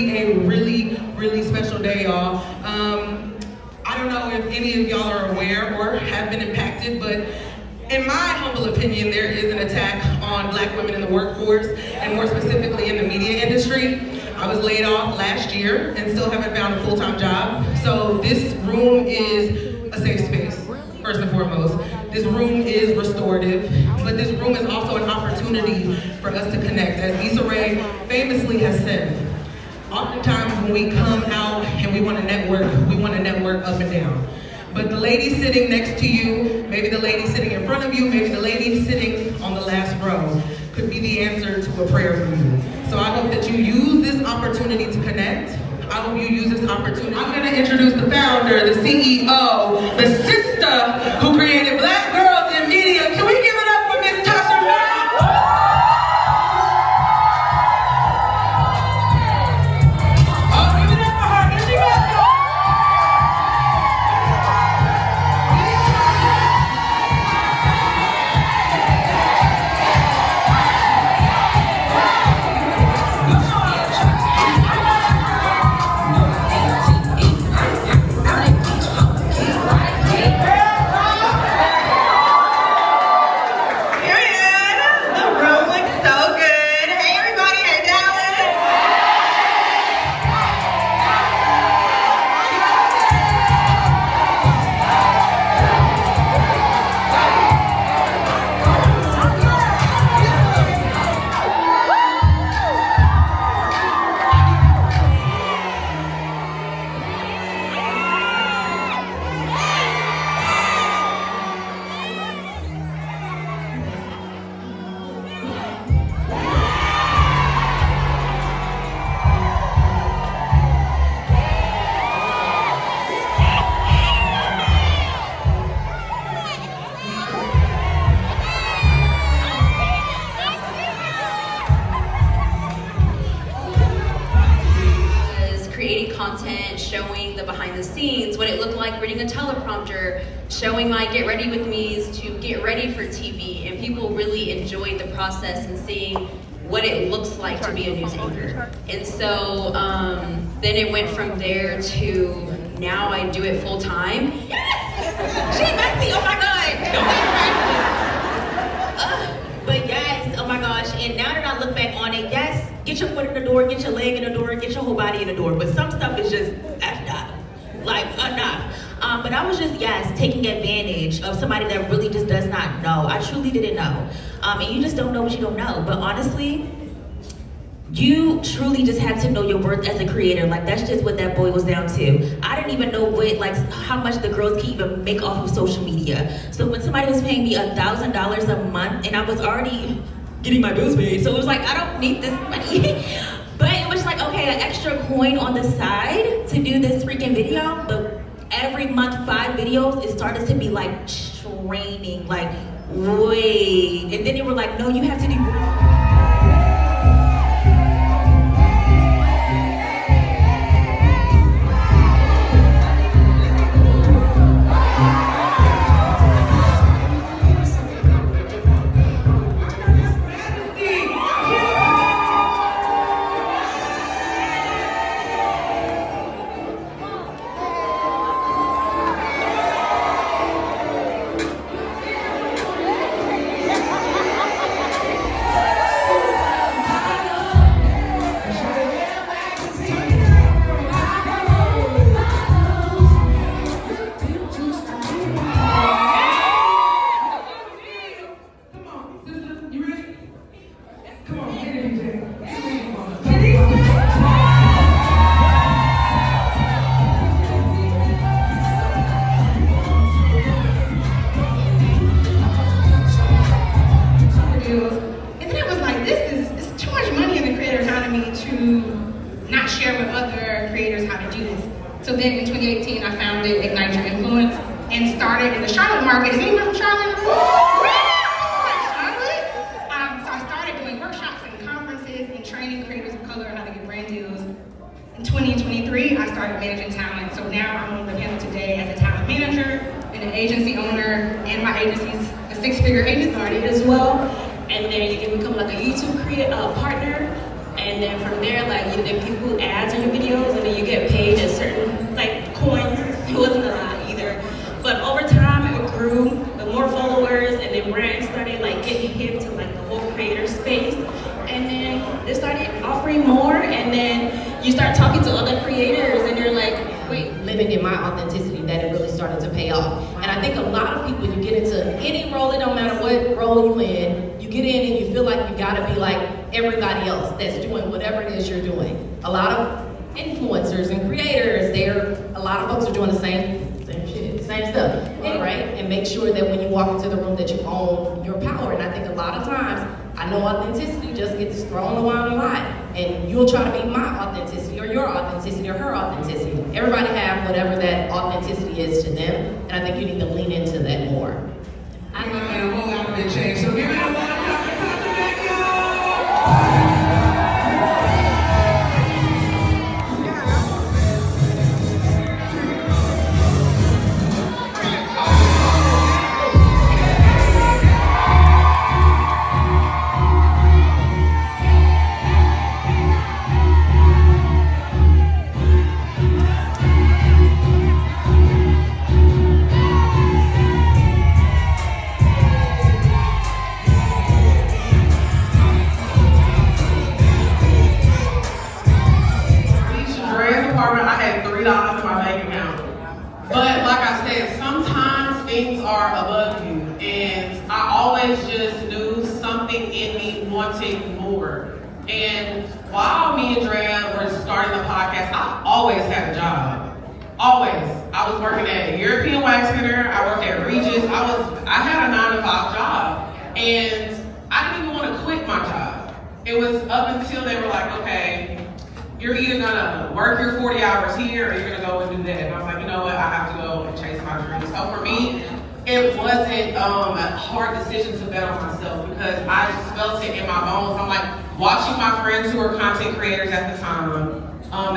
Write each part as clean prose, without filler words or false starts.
be a really, really special day, y'all. I don't know if any of y'all are aware or have been impacted, but in my humble opinion, there is an attack on Black women in the workforce, and more specifically in the media industry. I was laid off last year and still haven't found a full-time job. So this room is a safe space, first and foremost. This room is restorative, but this room is also an opportunity for us to connect. As Issa Rae famously has said, oftentimes when we come out and we want to network up and down. But the lady sitting next to you, maybe the lady sitting in front of you, maybe the lady sitting on the last row, could be the answer to a prayer for you. So I hope that you use this opportunity to connect. I hope you use this opportunity. I'm gonna introduce the founder, the CEO, the sister who created Black Girls in Media. Can we give it up for Miss Tasha Brown? Oh, give it up for her. Here she goes. Content, showing the behind the scenes, what it looked like reading a teleprompter, showing my get ready with me's to get ready for TV, and people really enjoyed the process and seeing what it looks like to be a news anchor. And so then it went from there to now I do it full time. Yes! She messy, oh my God! But yes, oh my gosh, and now that I look back on it, yes, get your foot in the door, get your leg in the door, get your whole body in the door. But some stuff is just effed up, like enough. But I was just, yes, taking advantage of somebody that really just does not know. I truly didn't know. And you just don't know what you don't know. But honestly, you truly just have to know your worth as a creator. Like that's just what that boils down to. I didn't even know what, like how much the girls can even make off of social media. So when somebody was paying me $1,000 a month and I was already getting my bills paid, so it was like, I don't need this money. But it was like, okay, an extra coin on the side to do this freaking video. But every month, 5 videos, it started to be like training, like, wait. And then they were like, no, you have to do So then in 2018, I founded Ignite Your Influence and started in the Charlotte market. Is anyone from Charlotte? Charlotte? So I started doing workshops and conferences and training creators of color how to get brand deals. In 2023, I started managing talent. So now I'm on the panel today as a talent manager and an agency owner, and my agency's a 6-figure agency started as well. And then you can become like a YouTube partner. And and then from there, like then people put ads on your videos, and then you get paid a certain like coins. It wasn't a lot either, but over time it grew with more followers, and then brands started like getting hip to like the whole creator space, and then they started offering more, and then you start talking to other creators, and you're like, wait, living in my authenticity, that it really started to pay off. And I think a lot of people, you get into any role, it don't matter what role you in, you get in and you feel like you gotta be like everybody else that's doing whatever it is you're doing. A lot of influencers and creators, a lot of folks are doing the same shit, same stuff, right? And make sure that when you walk into the room that you own your power. And I think a lot of times, I know authenticity just gets thrown around a lot, and you'll try to be my authenticity or your authenticity or her authenticity. Everybody have whatever that authenticity is to them, and I think you need to lean into that more. I know that a whole lot of it changed, so give it a lot of time, y'all. Wanting more. And while me and Drea were starting the podcast, I always had a job. Always. I was working at a European Wax Center. I worked at Regis. I had a 9-to-5 job. And I didn't even want to quit my job. It was up until they were like, okay, you're either gonna work your 40 hours here or you're gonna go and do that. And I was like, you know what, I have to go and chase my dreams. So for me, it wasn't a hard decision to bet on myself because I just felt it in my bones. I'm like watching my friends who were content creators at the time.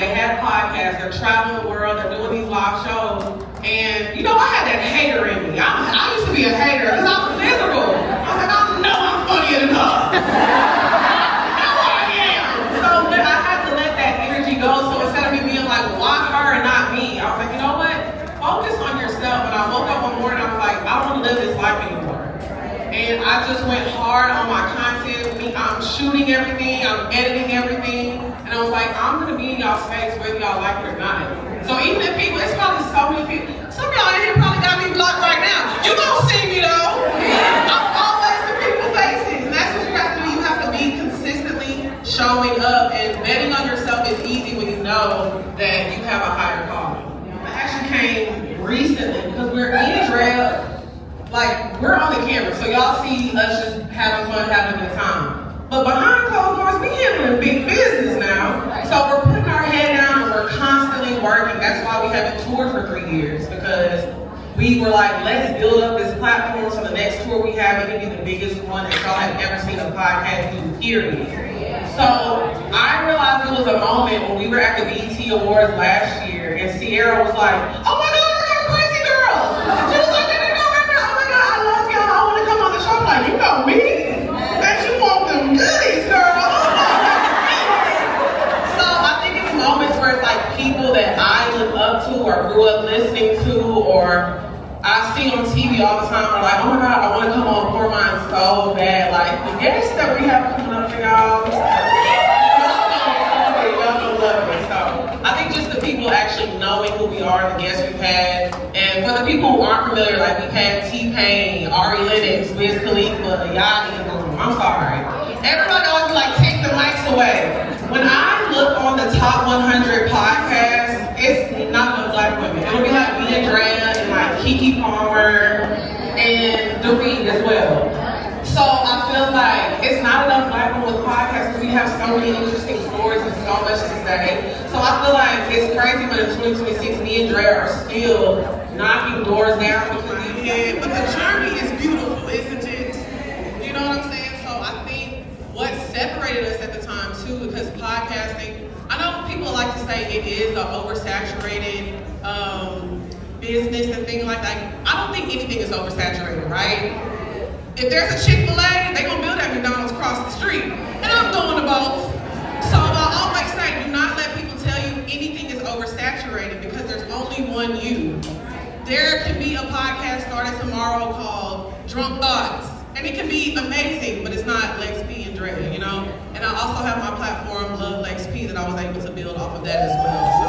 They had podcasts, they're traveling the world, they're doing these live shows. And you know, I had that hater in me. I used to be a hater because I was miserable. I was like, I know I'm funny enough. Now I am. So I had to let that energy go. So instead of me being like, why her and not me? I was like, you know what? Focus on yourself. And I woke up one morning, I was like, I don't want to live this life anymore. And I just went hard on my content. I'm shooting everything, I'm editing everything. And I was like, I'm gonna be in y'all's face whether y'all like it or not. So even if people, it's probably so many people, some of y'all in here probably got me blocked right now. You gonna see me though. I'm always in people's faces. And that's what you have to do. You have to be consistently showing up, and betting on yourself is easy when you know that you have a higher calling. I actually came recently because we're in Drea. Like, we're on the camera, so y'all see us just having fun, having a good time. But behind closed doors, we handling big business now. So we're putting our head down and we're constantly working. That's why we haven't toured for 3 years, because we were like, let's build up this platform so the next tour we have, it can be the biggest one that y'all have ever seen a podcast do, period. So I realized it was a moment when we were at the BET Awards last year, and Sierra was like, oh my God, we're going Crazy Girls. She was like, I'm like, you know me, that you want them goodies, girl. So I think it's moments where it's like people that I look up to or grew up listening to or I see on TV all the time are like, oh my God, I want to come on Pour Mine so bad. Like the guests that we have coming up for y'all, y'all gonna love it. So I think just the people actually knowing who we are, the guests we've had, and for the people who aren't familiar, like we've had T-Pain, Ari Lennox, Wiz Khalifa, Yachty, I'm sorry. Everybody always be like, take the mics away. When I look on the top 100 podcasts, it's not enough black women. It'll be like me and Drea and like Keke Palmer and Dorit as well. So I feel like it's not enough black women with podcasts because we have so many interesting stories and so much to say. So I feel like it's crazy, but in 2026, me and Drea are still knocking doors down because we did. But the journey is beautiful, isn't it? You know what I'm saying? So I think what separated us at the time too, because podcasting, I know people like to say it is an oversaturated business and things like that. I don't think anything is oversaturated, right? If there's a Chick-fil-A, they're gonna build that McDonald's across the street. And I'm doing the both. So Right, do not let people tell you anything is oversaturated because there's only one you. There can be a podcast started tomorrow called Drunk Thoughts, and it can be amazing, but it's not Lex P and Dre, you know? And I also have my platform, Love Lex P, that I was able to build off of that as well. So